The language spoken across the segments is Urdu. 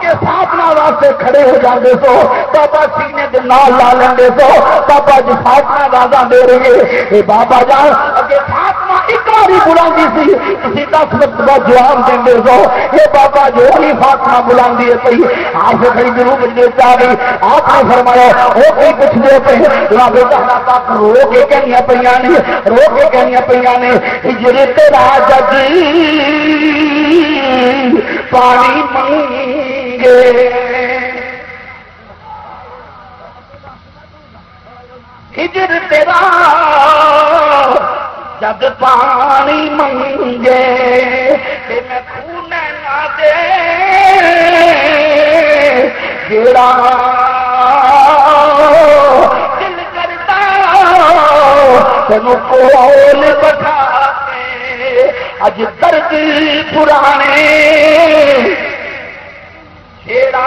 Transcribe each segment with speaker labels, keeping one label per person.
Speaker 1: اگے فاطمہ واسطے کھڑے ہو جاندے سو بابا سینے دے نال لا لیندے سو بابا جی فاطمہ آوازاں دے رہی ہے اے بابا جان اگے فاطمہ ایک باری بلاندی سی تسی 10 وقت بعد جواب دیندے سو اے بابا جو ہی فاطمہ بلاندی ہے پئی آپ سے کھڑی ضرور بجنے چاہ گئی آپ نے فرمایا او کوئی کچھ دے پہ لا بیٹا پاک رو کے کہنیاں پیاں نے رو کے کہنیاں پیاں نے ہجر تیرا جگ پانی منگے ہجر تیرا جگ پانی منگے تے میں خون نہ دے جیڑا دل کرتا تینوں کول بٹھا کے اج درد پرانے جیڑا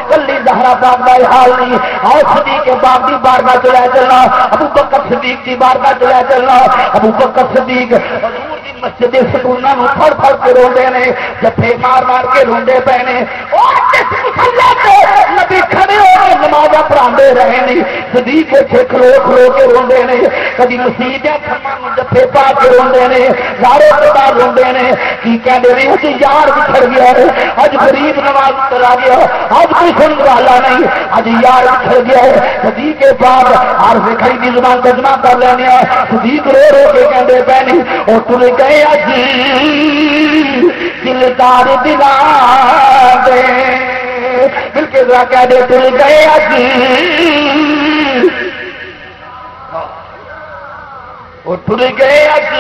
Speaker 1: کلی زہرا پاک دا حال نہیں آؤ صدیق کے باپ دی بارگاہ چ لے چلنا ابو بکر صدیق دی بارگاہ چ لے چلنا ابو بکر صدیق حضور دی مسجد سکوناں نوں پھڑ پھڑ کے روندے نے جفے مار مار کے روندے پے نے او جس مصلی تے نبی کھڑے ہو کے نماز پڑھاندے رہے نے صدیق کے کھلو کھلو کے روندے نے کبھی مسیتاں تھماں نوں جفے پا کے روندے نے زارے پتا روندے نے کی کہندے نے اج یار بچھڑ گیا ہے اج غریب نواز چلا گیا اج کوئی سننے والا نہیں اج یار بچھڑ گیا ہے صدیق کے بعد عارف کھڑی دی زبان ترجمہ کر لینے صدیق رو رو کے کہندے پے نے او تر گئے اج دلدار دلا دے دل کے ذرا کہہ دے تر گئے اج او تر گئے اج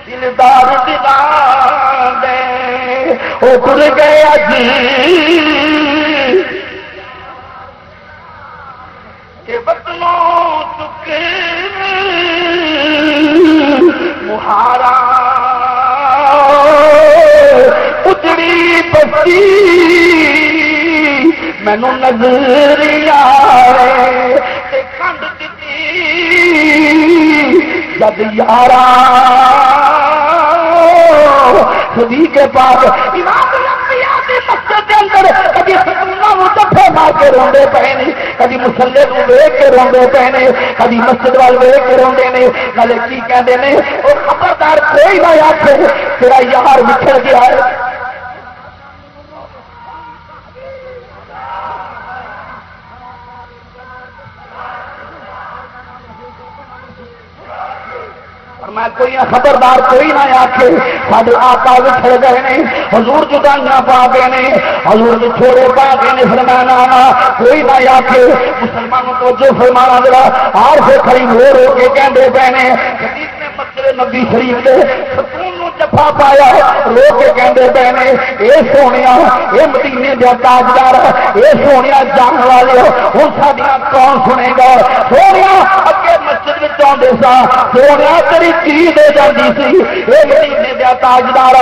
Speaker 1: دلدار دلا دے او تر گئے اج کہ وطنوں تک مہارا اجڑی بستی مینوں نظر آئے تے کھنڈ دتی جد یارا صدیق کے پاس امام الانبیاء دی مسجد کے اندر کبھی سکوناں نوں جفے مار کے روندے پے نے کبھی مصلی نوں ویکھ کے روندے پے نے کبھی مسجد وال ویکھ کے روندے نے نالے کی کہندے نے او خبردار کوئی نہ آکھے تیرا یار بچھڑ گیا ہے میں کوئی خبردار کوئی نہ آکھے ساڈے آقا بچھڑ گئے نے حضور جدائیاں پا گئے نے حضور کے چھوڑے پا گئے نے فرمانا کوئی نہ آکھے مسلمانوں کو جو فرمانا ذرا عارف کھڑی رو رو کے کہندے پے نے حدیث نے مسجد نبی شریف دے سکون نوں جفا پایا رو کے کہندے پے نے اے سونیا اے مدینے دے تاجدار اے سونیا جان والے ہن ساڈیاں کون سنے گا سونیا اگے مسجد وچ آندے سا سونیا تیری کی دے جاندی سی اے مدینے دے تاجدار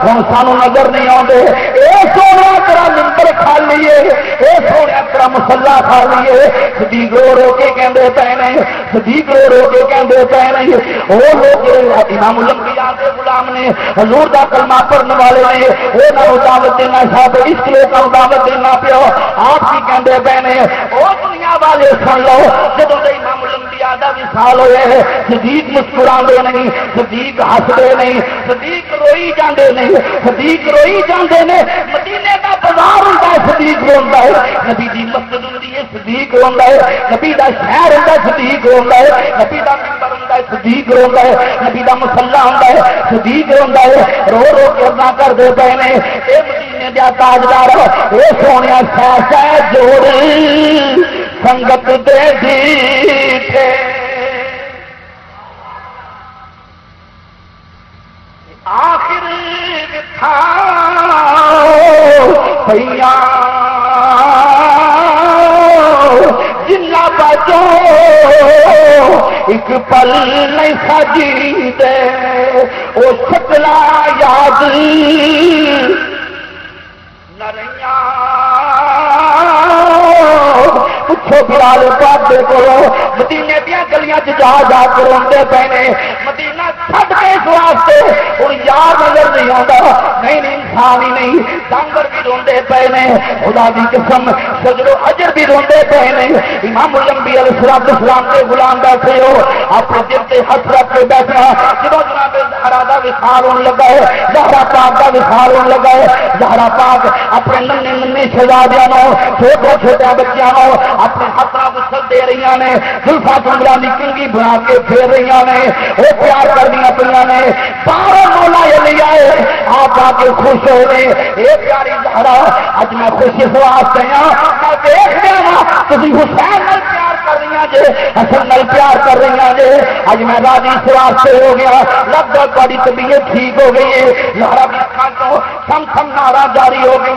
Speaker 1: ہن سانوں نظر نہیں آندے اے سونیا تیرا منبر خالی ہے اے سونیا تیرا مصلی خالی ہے صدیق رو رو کے کہندے پے نے صدیق رو رو کے کہندے پے نے او لوگ امام الانبیاء دے غلام نے حضور دا کلمہ پڑھن والے نے او نوں دعوت دینا صاحب اس لیے دعوت دینا پیو آپ کی کہندے پے نے او دنیا والے سن لو جدوں امام الانبیاء دا وصال ہوئے صدیق مسکراندے نہیں صدیق ہسدے نہیں صدیق روئی جاندے نہیں صدیق روئی جاندے نے مدینے دا بازار ہوندا ہے صدیق روندا ہے نبی دی مسجد ہوندی ہے صدیق روندا ہے نبی دا شہر ہوندا ہے صدیق روندا ہے نبی دا منبر ہوندا ہے صدیق روندا ہے نبی دا مصلی ہوندا ہے صدیق روندا ہے رو رو کے ادا کردے پے نے اے مدینے دا تاجدار اے سونیا سہ سہ جوڑ سنگت دے دیٹھے آخر پیا جلا بچو ایک پل نہیں سجی دے وہ شکلا یاد نریاں پوچھو بلال پاک دے کولو مدینے دیا گلیاں جا جا کے روندے پے نے مدینہ چھڈ کے اس واسطے ہن یار نظر نہیں آتا نہیں انسان ہی نہیں جانور بھی روندے پے نے خدا دی قسم شجر و اجر بھی روندے پے نے امام الانبیاء علیہ السلام کے غلام بیٹھے ہو اپنے دل تے ہاتھ رکھ کے بیٹھنا جدوں جناب زہرا دا وصال ہون لگا ہے زہرا پاک دا وصال ہون لگا ہے زہرا پاک اپنے ننے ننے شہزادیاں نو چھوٹے چھوٹے بچیاں نو اپنے ہاتھ نال وصل دے رہی نے زلفاں چنگڑا دی کنگھی بنا کے پھیر رہی نے وہ پیار کردیاں پئیاں نے سارے مولا علی آئے آپ آ کے خوش ہوئے اے پیاری زہرا اج میں خوش اس واسطے ہاں میں دیکھ لیا تسی حسین نال پیار کر رہی جے حسن نال پیار کر رہی جے اج میں راضی اس واسطے ہو گیا لگ بھگ بڑی طبیعت ٹھیک ہو گئی ہے زہرا بھی کھان تو سم نارا جاری ہو گئی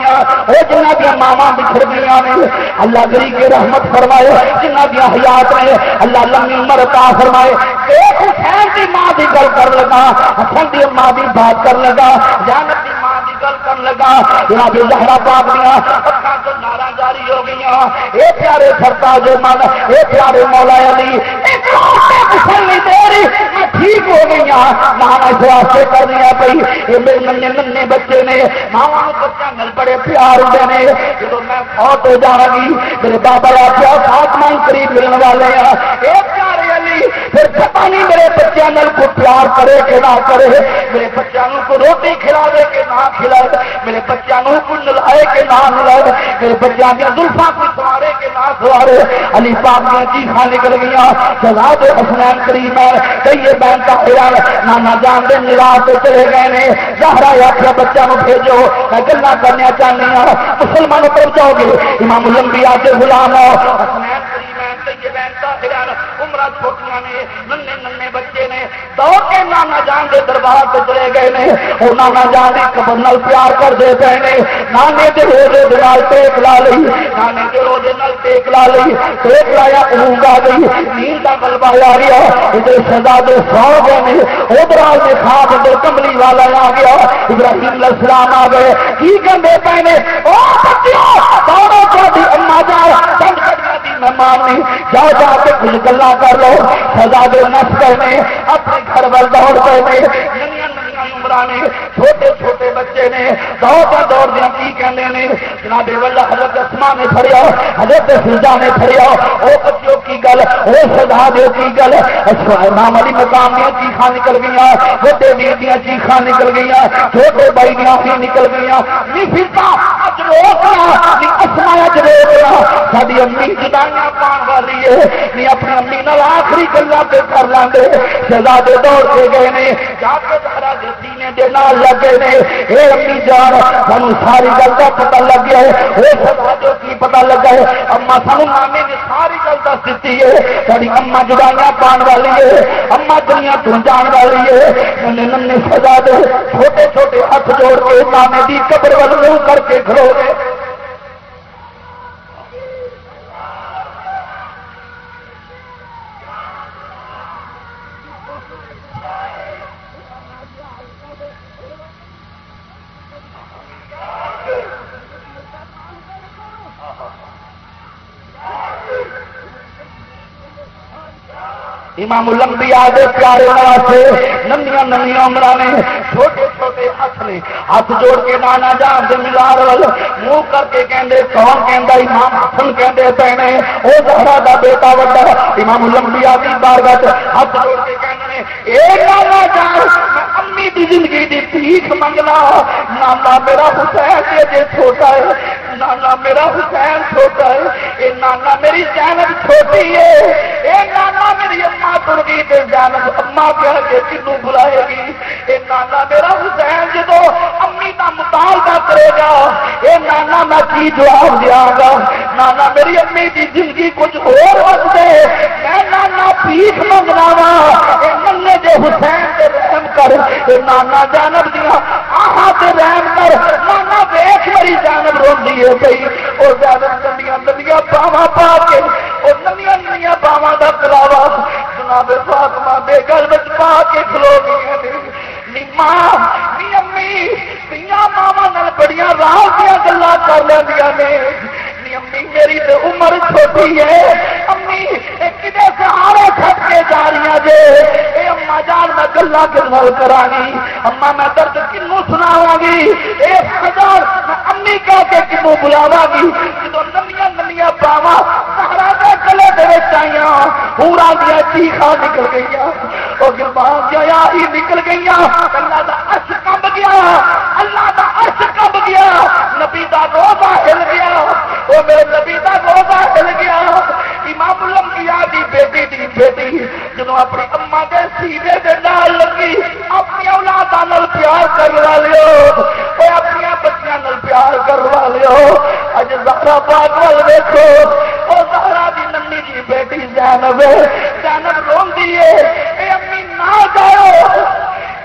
Speaker 1: وہ جنہ دیا ماما بچھڑ گئی نے اللہ گری کے رحمت فرمائے جنہ دیا حیات نے اللہ لمبی عمر عطا فرمائے ایک حسین کی ماں کی گل کر لگا حسن کی ماں کی بات کر لگا جانت کی ماں کی گل کر لگا جناب زہرا پاک دیا اکھاں تو نارا جاری ہو گئی اے پیارے سرتاج من اے پیارے مولا علی ایک حسن نہیں دے رہی میں ٹھیک ہو گئی نہ اس واسطے کر دیا پئی یہ میرے ننے ننے بچے نے ماوا بچوں نال بڑے پیار ہوتے ہیں جب میں فوت ہو جانا گی میرے بابا آخیا آسمان قریب ملنے والے ہیں اے پیارے علی پھر پتہ نہیں میرے بچوں نال کو پیار کرے کہ نہ کرے میرے بچوں کو روٹی کھلاوے کہ نہ کھلاوے میرے بچوں کو نلائے کہ نہ نلائے میرے بچوں کی زلفاں کو سوارے کہ نہ سوارے علی پاک کی چیخاں نکل گئی شہزاد حسنین کریم ہے کئی بہن کا خیال نانا جان دے نواز سے چلے گئے نے زہرا آخیا بچوں کو بھیجو میں گلا کرنا چاہنی ہوں مسلمانوں پہنچاؤ گے امام الانبیاء کے غلام ہو حسنین کریم ہے کئی بہن کا خیال عمرہ چھوٹیاں نے ننے ننے بچے نے دوڑ کے نانا جان دے دربار سے چلے گئے نے وہ نانا جان دی قبر نال پیار کر دے پے نے نانے دے روزے دے نال ٹیک لا لئی نانے دے روزے نال ٹیک لا لئی ٹیک لایا اونگ آ گئی نیند دا غلبہ آ گیا ادھر شہزادے سو گئے نے ادھر آل میں خواب ادھر کملی والا آ گیا ابراہیم علیہ السلام آ گئے کی کہندے پے نے او بچیو دوڑو تہاڈی اما جان چند کڑیاں دی مہمان نہیں جا جا کے کچھ گلا کر لو شہزادے نس گئے نے اپنے گھر وال دوڑ گئے نے ننیاں ننیاں عمراں نے چھوٹے چھوٹے بچے نے دوڑ دیا کی کہندے نے جناب والا حضرت اسماء نے پھڑیا حضرت فضا نے پھڑیا او بچوں کی گل او شہزادے کی گل امام علی مقام دیا چیخاں نکل گئی چھوٹے ویر دیا چیخاں نکل گئی چھوٹے بھائی دیا بھی نکل گئی نہیں فضا اج روکنا نہیں اسماء اج روکنا ساری امی جدائیاں پان والی ہے نہیں اپنی امی نال آخری گلاں تے کر لاندے شہزادے دوڑ کے گئے نے جا کے زہرا دے سینے دے نال لگے نے اے امی جان سانو ساری گل کا پتہ لگ گیا ہے وہ شہزادے کی پتہ لگا ہے اما سانو مامے نے ساری گل دس دیتی ہے ساری اما جدائیاں پان والی ہے اما دنیا تو جان والی ہے ننے ننے شہزادے چھوٹے چھوٹے ہاتھ جوڑ کے مامے دی قبر ول منہ کر کے کھلو گئے امام الانبیاء دے پیارے واسطے ننیاں ننیاں عمراں نے چھوٹے چھوٹے ہاتھ نے ہاتھ جوڑ کے نانا جان دے مزار ول منہ کر کے کہندے کون کہندا امام حسن کہندے پے نے او زہرا دا بیٹا وڈا امام الانبیاء دی بارگاہ وچ ہاتھ جوڑ کے کہندے نے اے نانا جان میں امی دی زندگی دی بھیک منگنا نانا میرا حسین جے چھوٹا ہے نانا میرا حسین چھوٹا ہے اے نانا میری زینب چھوٹی ہے اے نانا میری اما تر گئی تے زینب اما کہہ کے کنوں بلائے گی اے نانا میرا حسین جدو امی دا مطالبہ کرے گا اے نانا میں کی جواب دیا گا نانا میری امی دی زندگی کچھ اور وقت دے میں نانا بھیک منگنا وا اے ننے دے حسین تے رحم کر اے نانا زینب دیا آہاں تے رحم کر نانا ویکھ میری زینب روندی ہے پئی اور زینب ننیاں ننیاں باواں پا کے اور ننیاں ننیاں باواں دا کلاوا جناب فاطمہ دے گل وچ پا کے کھلو گئی نی ماں نی امی تیاں ماواں نال بڑیاں راز دیاں گلاں کر لیندیاں نے نی امی میری تے عمر چھوٹی ہے امی کدے سہارے چھٹ کے جا رہی جے اے اما جان میں گلاں کس نال کرانی اما میں درد کنوں سنا بلاوا گی، ایک ہزار امی کہہ کے کنوں بلاوا گی، جدو نمیاں نمیاں باواں سہرا دے گلے دے وچ آئیاں، پورا دیا چیخاں نکل گئیاں، او گربان جایا ہی نکل گئیاں، اللہ دا عرش کمب گیا، اللہ دا عرش کمب گیا، نبی دا روزہ ہل گیا، او میرے نبی دا روزہ ہل گیا۔ امام الانبیاء دی بیٹی جدوں اپنی اما دے سینے دے نال لگی، اپنی اولاداں نال پیار کرن والےو، او اپنی بچیاں نال پیار کرن والےو، اج زہرا پاک ول دیکھو، او زہرا دی ننھی جی بیٹی زینب روندی ہے، اے امی نہ جاؤ،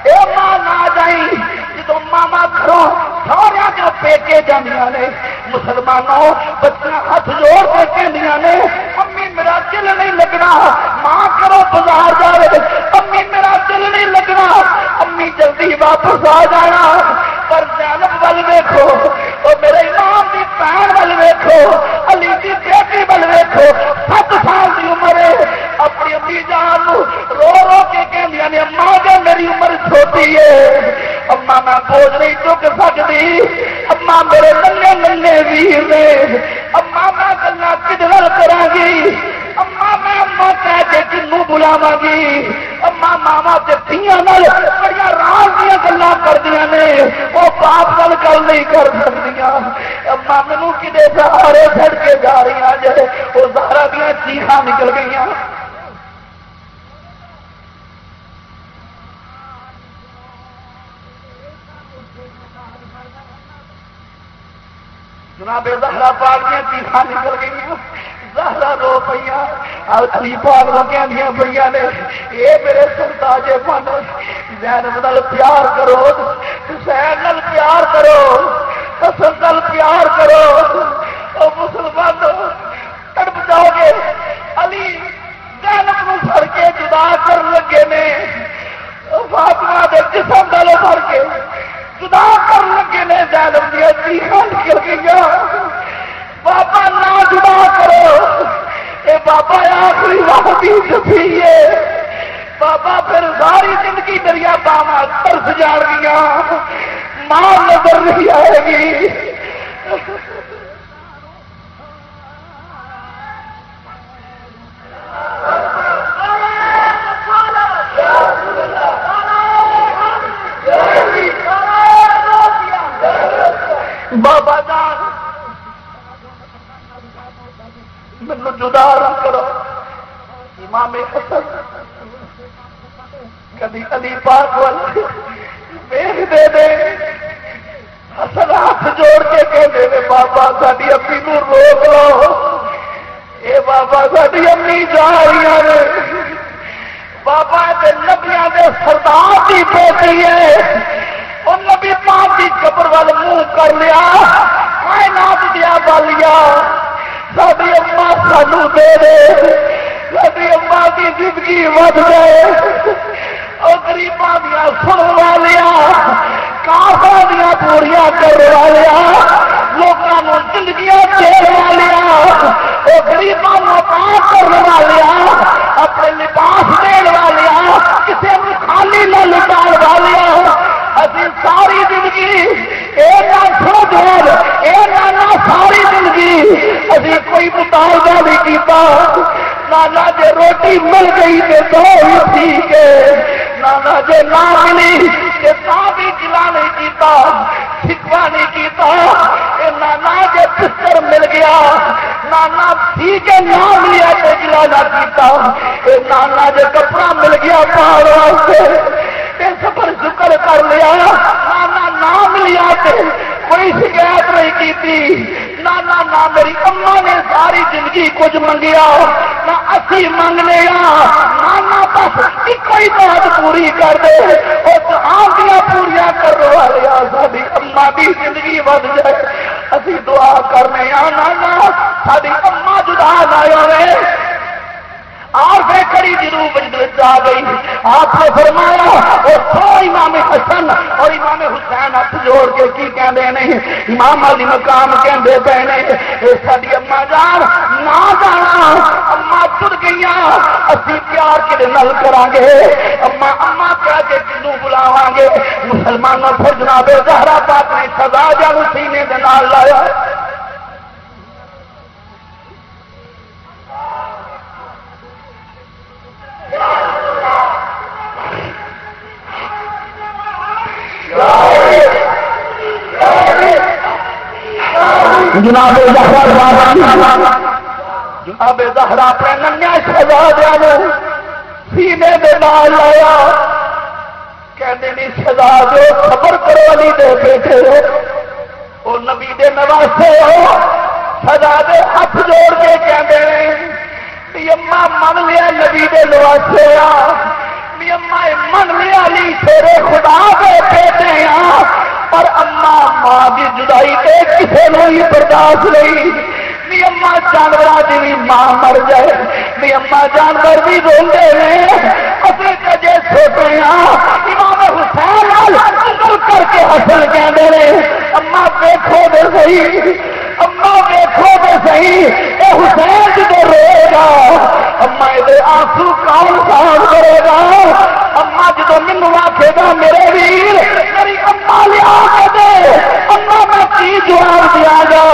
Speaker 1: اے ماں نہ جائیں، جدو ماما گھروں سارا جو پیکے جانیاں نے، مسلمانوں بچیاں ہاتھ جوڑ کے کہندیاں نے امی میرا دل نہیں لگنا، ماں کرو بازار جاوے، امی میرا دل نہیں لگنا، امی جلدی واپس آ جانا، پر زینب ول ویکھو، او میرے امام دی بہن ول ویکھو، علی دی بیٹی ول ویکھو، 7 سال دی عمر ہے، اپنی امی جان رو رو کے کہندیاں نے اماں جے میری عمر چھوٹی ہے، اماں میں بوجھ نہیں چک سکتی، اماں میرے ننے ننے ویر نے، اماں میں گلاں کدھر کراں گی، اماں میں اماں کہہ کے کنوں بلاواں گی، اماں ماما تے دھیاں نال بڑی راز دیاں گلاں کردیاں نے، وہ باپ نال گل نہیں کر سکدیاں، اماں مینوں کدے سہارے چھڑ کے جا رہی جے، وہ زہرا دیاں چیخاں نکل گئیاں۔ جناب زہرا پاک دیا چیخاں نکل گئی، زہرا رو پئیاں، علی پاک نو کہندیاں پئیاں نے اے میرے سرتاجے من زینب نال پیار کرو، حسین نال پیار کرو، حسن نال پیار کرو، او مسلمانوں تڑپ جاؤ گے، علی زینب نو پھڑ کے جدا کر لگے نے، فاطمہ دے جسم نالوں پھڑ کے جدا کر لگے نے، زینب دیا چیخاں نکل گئی، بابا نہ جدا کرو، اے بابا آخری وحدی جفی ہے، بابا پھر ساری زندگی دریا باواں ترس جان گیا، ماں نظر نہیں آئے گی۔ بابا جان مینوں جدا نہ کرو، امام حسن کبھی علی پاک ول ویکھ دے، حسن ہاتھ جوڑ کے کہندے نے بابا ساڈی امی نوں روک لو، اے بابا ساڈی امی جا رہی نے، بابا تے نبیاں دے سردار دی بیٹی ہے، اور نبی پاک دی قبر وال منہ کر لیا، کائنات دیا بالیا، ساری اما سانو دے دے، ساری اما کی زندگی ود جائے، اور غریباں دیا سن والیا، کافراں دیا پوریا کر والیا، لوگوں زندگیاں دین والیا، اور غریباں عطا کرن والیا، اپنے لباس دین والیا، کسی کو خالی نہ لٹان والیا، اسی ساری زندگی ساری زندگی ابھی کوئی مطالبہ نہیں کیتا، نانا جے روٹی مل گئی تو ہی ٹھیک ہے، نانا جے نہ ملی تو بھی گلا نہیں کیتا، شکوا نہیں کیتا، نانا جے پتر مل گیا، نانا ٹھیک ہے نہ ملیا تو گلا نہ کیتا، نانا جے کپڑا مل گیا پہاڑ واسطے سفر شکر کر لیا، نانا نہ ملیا کوئی شکایت نہیں کی، نانا میری اما نے ساری زندگی کچھ منگیا نہ اسی منگنے، نانا بس ایک ہی بات پوری کر دے، دیا پوریا کرو والے ساری اما کی زندگی ود جائے، اسی دعا کرنے نانا ساری اما جدا نہ ہوئے۔ آپ کڑی جنوب بجد آ گئی، آپ نے فرمایا اور سو امام حسن اور امام حسین ہاتھ جوڑ کے کی کہندے نے امام علی مقام کہندے پے نے اے ساڈی اما جان نہ جانا اما تر گئیاں اسی پیار کدے نال کران گے اما اما کہہ کے کنوں بلاواں گے مسلمانوں پھر جناب زہرا پاک نے سزا جانو سینے دے نال لایا جناب زہرا اپنے ننیا شہزادے سینے دے نال لایا کہندے نہیں شہزادے خبر کرو علی دے بیٹے ہو او نبی دے نواسے ہو شہزادے ہاتھ جوڑ کے کہندے نے اما من لیا نبی دے نواسے آ اما من لیا علی تیرے خدا دے بیٹے ہاں پر اما ماں کی جدائی تے کسے نو ہی برداشت نہیں بھی اما جانور جی ماں مر جائے بھی اما جانور بھی روندے ہیں اصل کجے چھوٹے ہاں امام حسین کر کے حسن کہندے نے اما دیکھو دے صحیح اما دیکھو دے صحیح اے حسین جدو روئے گا اما یہ آنسو کون صاف کرے گا اما جدو مینوں آکھے گا میرے ویر میری اما لیا کے دے اما میں کی جواب دیا گا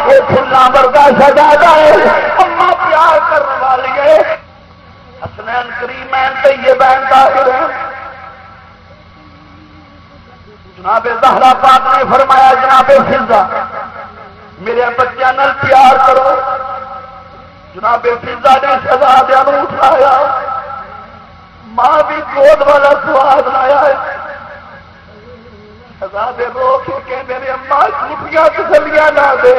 Speaker 1: یہ پھلا ورگا سجادہ ہے اما پیار کرنے والی ہے حسنین کریمین طیبین طاہرین جناب زہرا پاک نے فرمایا جناب فضا میرے بچوں نال پیار کرو جناب فضا نے شہزادیاں نوں اٹھایا ماں بھی گود والا سواد لایا ہے شہزادے رو کے کہندے نے اما جھوٹیاں تسلیاں نہ دے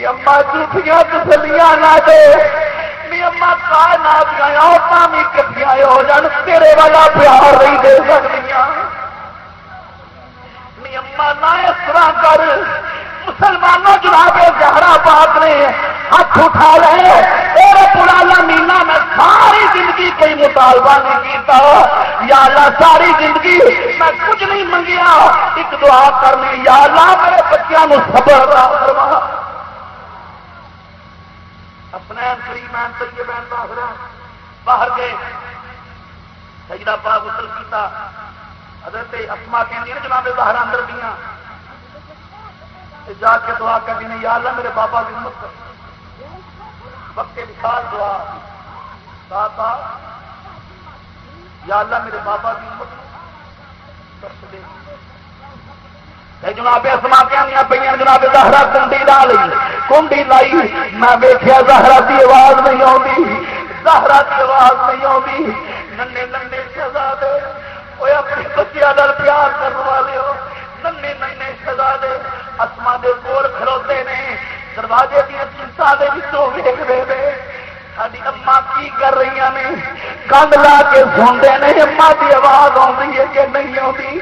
Speaker 1: اما جھوٹیاں تسلیاں نہ دے اما کائنات دیاں عورتاں بھی کٹھیاں ہو جان تیرے والا پیار نہیں دے سکدیاں اما نہ اس طرح کر مسلمانوں جناب زہرا پاک نے ہاتھ اٹھا لے اور پرانا مینا میں ساری زندگی کوئی مطالبہ نہیں کیتا یا اللہ ساری زندگی میں کچھ نہیں منگیا ایک دعا کرنی یا اللہ میرے بچوں کو صبر عطا فرما حسنین کریمین طیبین طاہرین باہر گئے سجدہ پاک غسل کیتا حضرت اسما کہندی ہیں جناب زہرا اندر گئیاں جا کے دعا کر دی یا اللہ میرے بابا کی ہمت کر وقت مثال دعا بابا یا اللہ میرے بابا کی ہمت کر دے جناب اسما کہندیاں پئیاں جناب زہرا کنڈی لائی میں ویکھیا زہرا دی آواز نہیں آندی زہرا دی آواز نہیں آندی ننے ننے شہزادے اوے اپنے بچیاں نال پیار کرنے والے ہو ننے ننے شہزادے اسما دے کول کھلوتے نے دروازے دیا چنتا دے وچوں ویکھدے نے ساری اما کی کر رہی نے کن لا کے سنتے نے اما کی آواز آتی ہے کہ نہیں آتی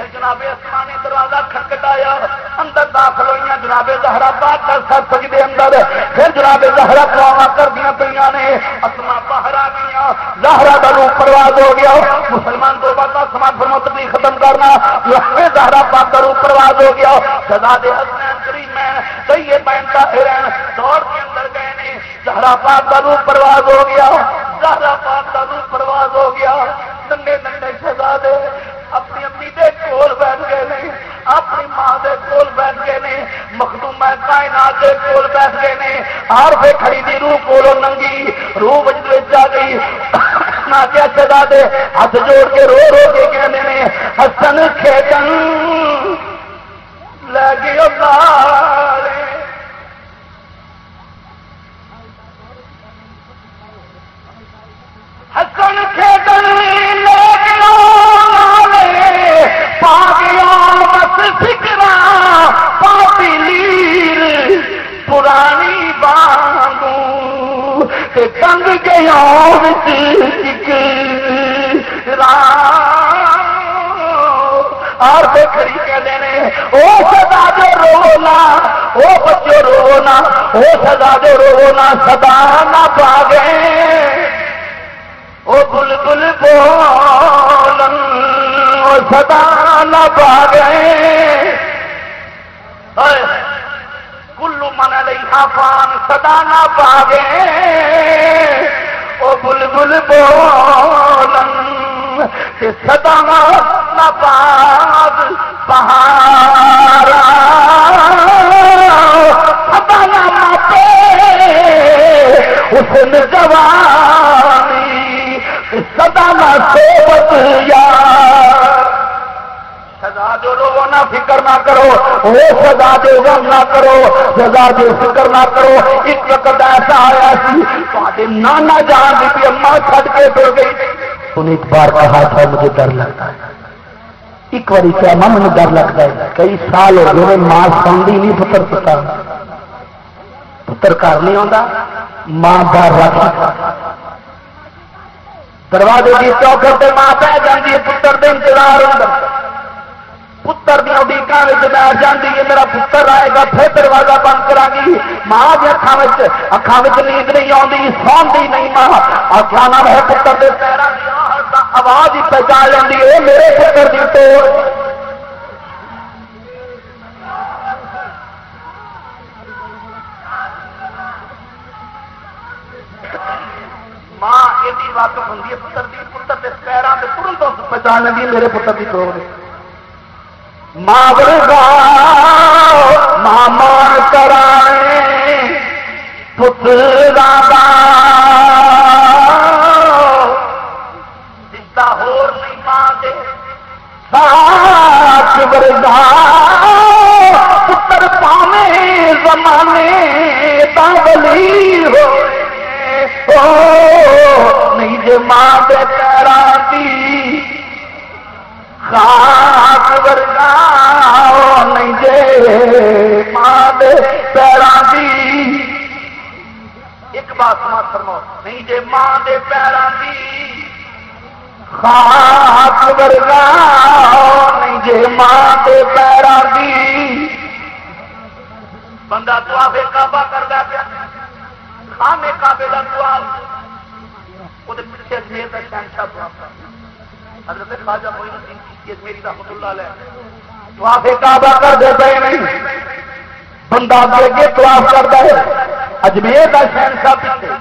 Speaker 1: جناب اسما نے دروازہ کھٹکھٹایا اندر داخل ہوئی جناب زہرا پاک کا سر سجدے اندر پھر جناب زہرا دعا کردیا پہ نے اسما باہر آ گئی زہرا کا روح پرواز ہو گیا مسلمان تو بعد اسما فرماتی ختم کرنا زہرا پاک کا روح پرواز ہو گیا شہزادے حسنین کریمین طیبین طاہرین دوڑ کے اندر گئے نے زہرا پاک کا روح پرواز ہو گیا زہرا پاک کا روح پرواز ہو گیا ننھے ننھے شہزادے اپنی امی دے کول بیٹھ گئے نے اپنی ماں دے کول بیٹھ گئے نے مخدومہ کائنات دے کول بیٹھ گئے نے عارفے کھڑی دی روح کولو ننگی روح وچ آ گئی نہ کیا شہزادے ہاتھ جوڑ کے رو رو کے کہنے نے حسن کھیتن لے گئے لالے حسن کھیتن لے گئے بس فکرا پاپی لیر پرانی بانگو کنگ گیا اور کھڑی کہہ دینے او سدا جو رونا او بچو رونا او سدا جو رونا سدا نہ پاگے او بلبل بولن سدا نہ پاگے عفان صدا نہ پاگے او بلبل بولن تے صدا نہ پاگ بہارا صدا نہ ماپے حسن جوانی صدا نہ صحبت یار سزا جو رو نہ فکر نہ کرو وہ سزا جو غم نہ کرو سزا جو فکر نہ کرو ایک وقت ایسا آیا سی تھوڑے نانا جان کی اما چھڈ کے ٹر گئی انہیں ایک بار کہا تھا مجھے ڈر لگتا ہے ایک بار کیا ماں مجھے ڈر لگتا ہے کئی سال ہو گئے ماں سوندی نہیں پتر گھر نہیں آتا ماں باہر رکھ دروازے کی چوکھٹ سے ماں پہ جاتی ہے پتر دے انتظار ہوتا پتر دیا اڈیکاں بیٹھ جاتی ہے میرا پتر آئے گا پھر دروازہ بند کرا گی ماں کی اکھان نیند نہیں آتی سوندی نہیں ماں آخیا نہ ہے پتر کے پیروں کی آواز ہی پہچان لینی ہے میرے پتر کی توڑ ماں ایڈی واقف ہوں پتر کی پتر کے پیروں سے ترنت پہچان لینی ہے میرے پتر کی توڑ ماں ورگا ماں مان کرائے پترا دتا ہور نہیں ماں دے ساتھ ورگا پتر پاوے زمانے دا ولی ہو نہیں جے ماں دے پیراں دی خاک ورگا نہیں جے ماں دے پیراں دی ایک بات سمجھ فرماؤ نہیں جے ماں دے پیراں دی خاک ورگا نہیں جے ماں دے پیراں دی بندہ طواف کعبہ کردا پیا خانے کعبے دا طواف وہ پیچھے اجمیر دا شہنشاہ طواف کردا حضرت خواجہ معین الدین چشتی اجمیری رحمۃ اللہ علیہ طواف کعبہ کرتے پے نہیں بندہ اگے طواف کرتا ہے اجمیر کا شہنشاہ پیچھے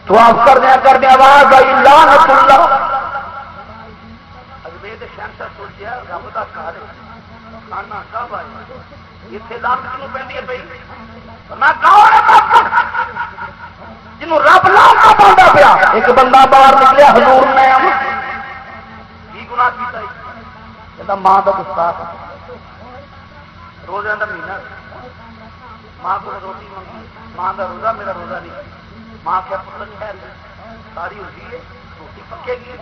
Speaker 1: طواف کردیا آواز آئی لعنت اللہ اجمیر کے شہنشاہ سوچیا رب کا گھر خانہ کعبہ اتنے لعنت کیوں پہ پی میں جنوں رب لعنت پاؤندا پیا ایک بندہ باہر نکلیا حضور میں ماں کا گستاخ روزے کا مہینہ ماں کو روٹی منگی ماں کا روزہ میرا روزہ نہیں ماں کیا پتر خیر ساری ہوئی ہے روٹی پکے گی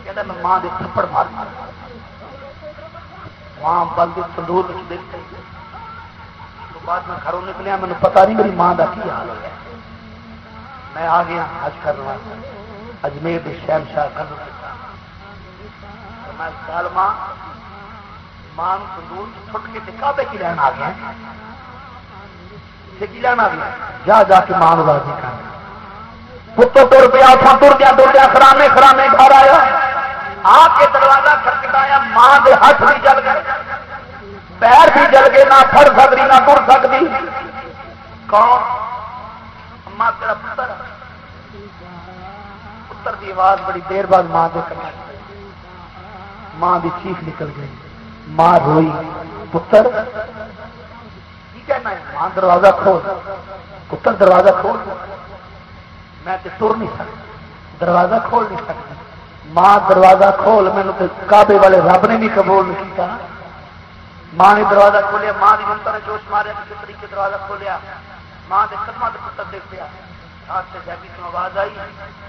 Speaker 1: کہتا میں ماں کے تھپڑ مار ماں بل کے تندور میں دیکھ گئی تو بعد میں گھروں نکلیا مجھے پتا نہیں میری ماں کا کی حال ہے میں آ گیا حج کرنا اجمیر کے شہنشاہ کر میں سال ماں تندور چھٹ کے کعبے کی لین آ گیا کی لین آ گیا جا کے ماں راضی کر پتر تر پیا ٹردیا خرانے گھر آیا آ کے دروازہ کھٹکھٹایا ماں کے ہاتھ بھی جل گئے پیر بھی جل گئے نہ پھڑ سکتی نہ تر سکتی کون اما تیرا پتر کی آواز بڑی دیر بعد ماں کے کرنا ماں کی چیخ نکل گئی ماں روئی پتر کی کہنا ہے ماں دروازہ کھول پتر دروازہ کھول میں تر نہیں سکتا دروازہ کھول نہیں سکتا ماں دروازہ کھول مینو تو کعبے والے رب نے بھی قبول نہیں کیا ماں نے دروازہ کھولیا ماں کی ممتا نے جوش ماریا کسی طریقے دروازہ کھولیا ماں کے قدمہ کے پتر دیکھ پیا ہاتھ سے جاگی تو آواز آئی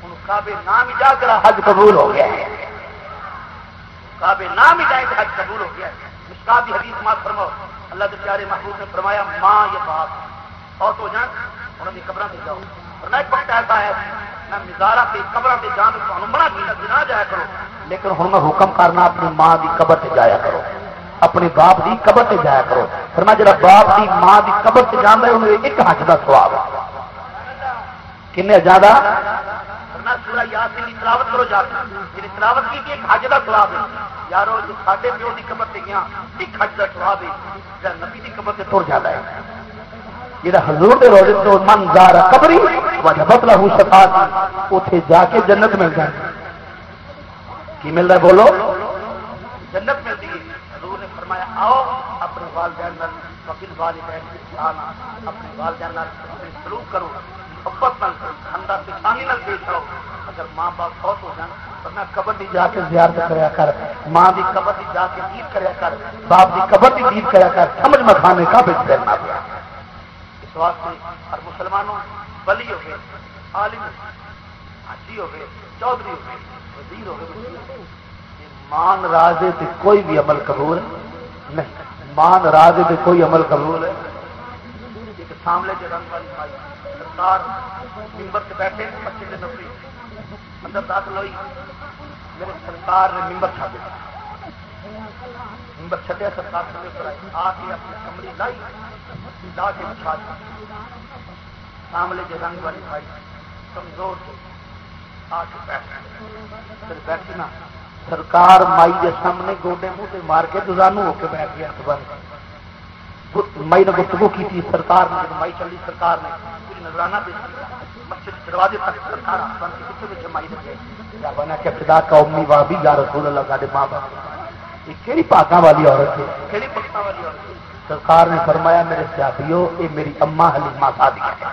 Speaker 1: ان کعبے نام ہی جا کر حج قبول ہو گیا ہے کعبے نام ہی جائے تو حج قبول ہو گیا ہے مشکات کی حدیث مات فرماؤ اللہ کے پیارے محبوب نے فرمایا ماں یہ باپ اور تو جان انہوں نے قبروں سے جاؤ اور میں ایک وقت ایسا ہے میں مزارہ سے قبروں سے جان تو منع کیا نہ جایا کرو لیکن ہوں میں حکم کرنا اپنی ماں کی قبر سے جایا کرو اپنے باپ کی قبر سے جایا کرو پھر میں جب باپ کی ماں کی قبر سے جانا ہے انہیں ایک حج کا سواب ہے کن زیادہ ورنہ سورہ یاسین کی تلاوت کرو جا کے جی تلاوت کی ایک حج کا سواب ہے یارو جو ساڈے پیو کی قبر سے گیا ایک حج کا سواب ہے جب نبی کی قبر سے تر جاتا ہے جہاں حضور دے روزے تو من زار قبری وجبت لہ شفاعت اوتھے جا کے جنت مل جائے کی مل رہا ہے بولو جنت ملتی ہے حضور نے فرمایا آؤ اپنے والدین وکیل والدین اپنے والدین سلوک کرو محبت نال خندہ پچھانی نال پیش آؤ اگر ماں باپ فوت ہو جان ورنہ قبر دی جا کے زیارت کریا کر ماں دی قبر دی جا کے دید کریا کر باپ دی قبر دی دید کریا کر سمجھ مکھانے کا بھی کرنا پیا اس واسطے ہر مسلمانوں ولی ہو گئے عالم حاجی ہو گئے چودھری ہو گئے وزیر ہو گئے مان راضے تے کوئی بھی عمل قبول نہیں مان راضے تے کوئی عمل قبول ہے ایک سامنے جو رنگ والی بھائی سرکار ممبر سے بیٹھے بچے سے نفری اندر داخل ہوئی میرے سرکار نے ممبر چھا دیا ممبر چھٹیا سرکار کھڑے پر آئی آ کے اپنی کمری لائی لا کے بچھا دی سامنے جو رنگ والی بھائی کمزور تھے آ کے پھر بیٹھی نا سرکار مائی کے سامنے گوڈے منہ سے مار کے دوزانو ہو کے بیٹھ گیا مائی نے گفتگو کی تھی سرکار نے مائی چلی سرکار نے پوری نظرانہ پیش کیا مسجد دروازے تک سرکار آسمان کی کتنے میں مائی نے کیا بنا کہ خدا کا امی بابی یا رسول اللہ کا ماں باپ یہ کہڑی پاکاں والی عورت ہے کہڑی پاکاں والی عورت ہے سرکار نے فرمایا میرے صحابیوں یہ میری اما حلیمہ سعدیہ ہے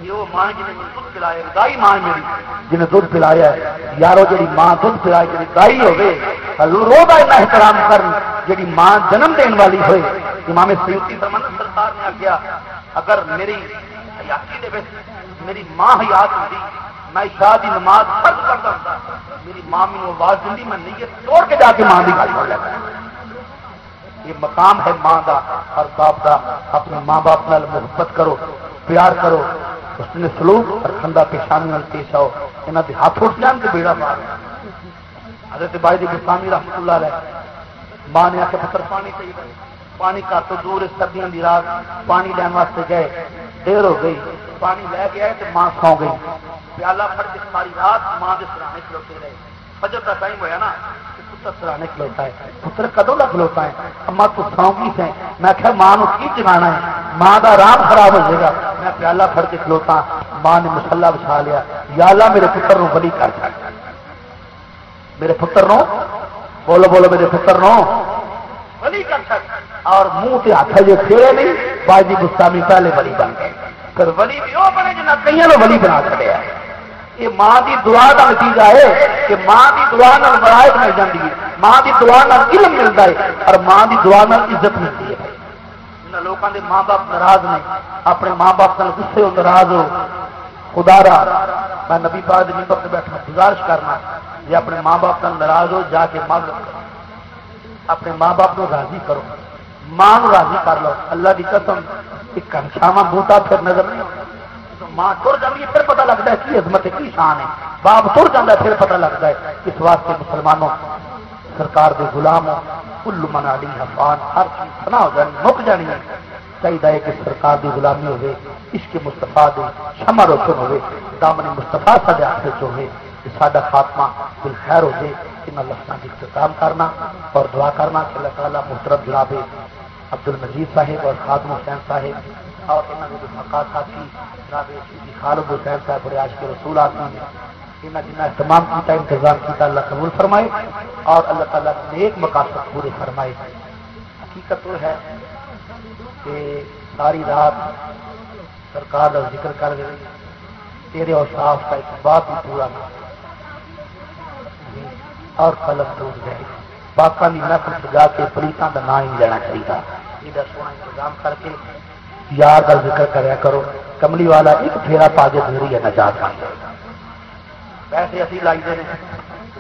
Speaker 1: یہ ماں جنہیں دودھ پلایا گائی ماں میری جنہیں دودھ پلایا ہے یارو جی ماں دودھ پلائے جی گائی ہوئے حضور کا اتنا احترام کر جی ماں جنم دین والی ہوئے امام سیوطی فرماتے سرکار نے آخیا اگر میری حیاتی دے میری ماں حیات ہوتی میں عشاء دی نماز فرض کرتا ہوں میری ماں مجھے آواز دینی میں نیت توڑ کے جا کے ماں کی گل کر لیتا یہ مقام ہے ماں کا اور باپ کا اپنے ماں باپ نال محبت کرو پیار کرو اس نے سلوک اور خندہ پیشانی نال پیش آؤ یہاں کے ہاتھ اٹھ جان کے بیڑا مار حضرت بائی گستامی رحمت اللہ علیہ ماں نے آ کے پتھر پانی چاہیے پانی کا تو دور سردیاں دی رات پانی لین واسطے گئے دیر ہو گئی پانی لے کے آئے تو ماں سو گئی پیالہ پھڑ کے ساری رات ماں کے سرانے کھلوتے رہے فجر کا ٹائم ہوا نا پتر سرانے کھلوتا ہے پتر کدوں کا کھلوتا ہے اما تو سو گئی سے میں آخر ماں کو کی جگانا ہے ماں کا آرام خراب ہو جائے گا میں پیالہ پھڑ کے کھلوتا ماں نے مسلح بچھا لیا یا اللہ میرے پتر نو بلی کر چڑ میرے پتر نو بولو بولو میرے پتر نو بلی کر چڑ اور منہ سے ہاتھ جو پھیرے نہیں باجی گستامی پہلے ولی بن گئے پھر ولی بھی وہ بنے جنہیں کئی ولی بنا چڑیا یہ ماں کی دعا کا نتیجہ ہے کہ ماں کی دعا نال برائت مل جاتی ہے ماں کی دعا نال علم ملتا ہے اور ماں کی دعا نال عزت ملتی ہے جنہیں لوگوں کے ماں باپ ناراض نے اپنے ماں باپ نال غصے ہو ناراض ہو خدا را میں نبی پاک کے منبر سے بیٹھا گزارش کرنا یہ اپنے ماں باپ نال ناراض ہو جا کے معذرت کرو اپنے ماں باپ کو راضی کرو ماں راضی کر لو اللہ کی قسم ایک کنچھاواں بوٹا پھر نظر نہیں آتا ماں تر جاتی ہے پھر پتہ لگتا ہے کی عظمت ہے کی شان ہے باپ تر جاتا ہے پھر پتہ لگتا ہے اس واسطے مسلمانوں سرکار کے غلام ہو کل من علیہ فان ہر چیز فنا ہو جانی مک جانی ہے چاہیے کہ سرکار کی غلامی ہوئے عشق مصطفیٰ دی شمع روشن ہوئے دامن مصطفیٰ سارے ہاتھ ہوئے کہ سارا خاتمہ بالخیر ہو جائے ان لفظوں کی اختتام کرنا اور دعا کرنا کہ اللہ تعالیٰ محترم جناب عبد المجید صاحب اور خادم حسین صاحب اور انہوں نے مقا ساتھی جناب خالد حسین صاحب بڑے عاشق رسول آتی ہیں انہیں جنہیں اہتمام کیا انتظام کیا اللہ قبول فرمائے اور اللہ تعالیٰ نیک مقاصد پورے فرمائے حقیقت وہ ہے کہ ساری رات سرکار کا ذکر کر رہی تیرے اور صاف کا ایک بات بھی پورا نہ اور قلم ٹوٹ جائے باقاعدہ کی محفل سجا کے پولیسوں کا نام ہی لینا چاہیے یہ سونا انتظام کر کے یار کا ذکر کریا کرو کملی والا ایک پھیرا پا کے دھیری ہے نجات پا جائے پیسے اسی لائی دے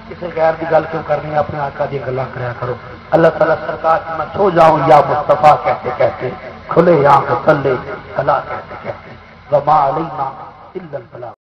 Speaker 1: کسی غیر کی گل کیوں کرنی اپنے آقا دی گلاں کریا کرو اللہ تعالیٰ سرکار کی میں سو جاؤں یا مصطفیٰ کہتے کہتے کھلے یا مسلے کلا کہتے کہتے وما علینا الا البلاغ